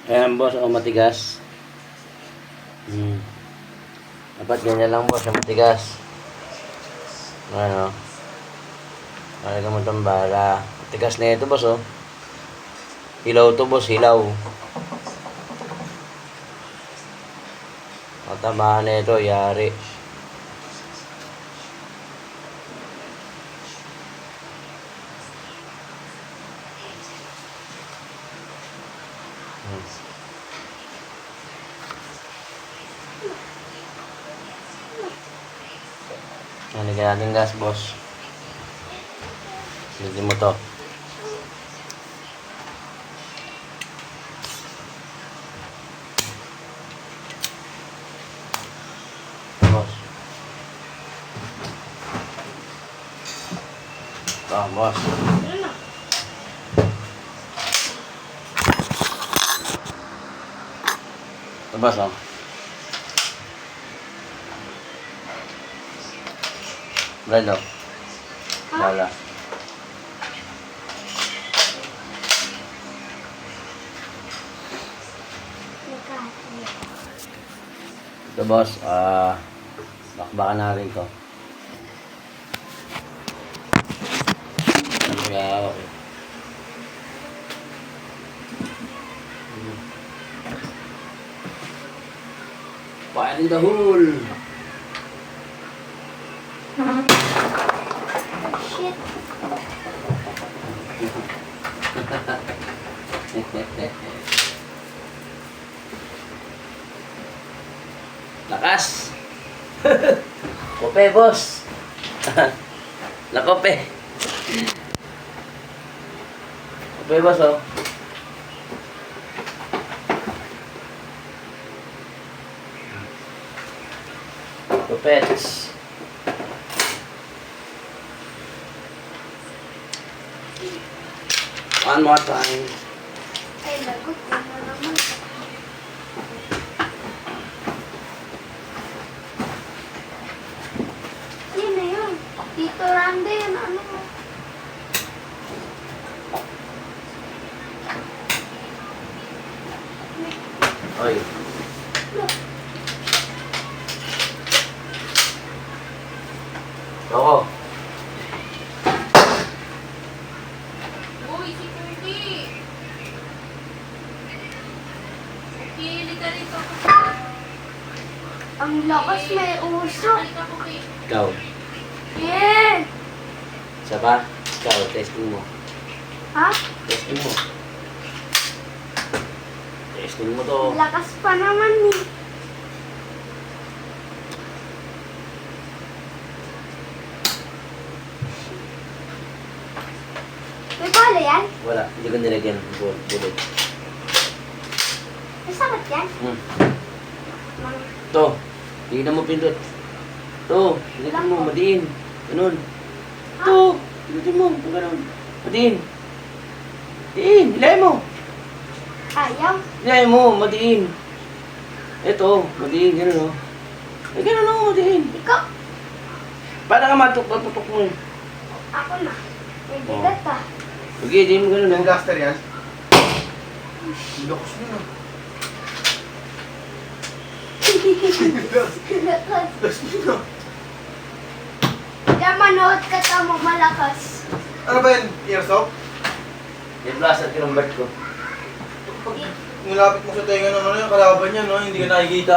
Ayan boss, o matigas. Dapat ganyan lang boss, matigas. Ano? Talaga mo itong bala. Matigas na ito boss oh. Hilaw to boss, hilaw. Matamaan na ito, yari. Nalagyan natin gas, boss. Lagyan mo to. Boss. Boss. Ito, boss, oh. Brando. Wala. Ito boss, bakbakan natin to. Ano kaya okay. Fire in the hole. Shit. Lakas. Kope, boss. Lakope. Kope, boss, oh. Kopets. One more time. Ay, lagot ko na naman. Sino yun? Tito Randy, yun ano mo? Oy. Ako. Uy, si Kirby! Kili ka rito. Ang lakas, may uso. Halika po, babe. Ikaw. Yeah! Isa pa? Ikaw, testing mo. Ha? Testing mo. Testing mo to. Lakas pa naman eh. May pala yan? Wala. Hindi ko nilagyan. Bullet. May sakit yan? To. Tingnan mo pindot. To. Tingnan mo. Madiin. Ganun. To. Tingnan mo. Ganun. Madiin. Diin. Hilay mo. Ayaw. Hilay mo. Madiin. Ito. Madiin. Ganun o. Eh, ganun o. Madiin. Ikaw. Para ka matuk-tutok mo eh. Ako na. May bigat pa. Sige, di mo ganun o. Yung blaster yan? Loks nyo na. Loks nyo na. Kaya manood ka tamo malakas. Ano ba yan? Airsoft? Yung blaster kinumbert ko. Pag nilapit mo sa tenga ng ano yung kalaban niya, no? Hindi ka nakikita.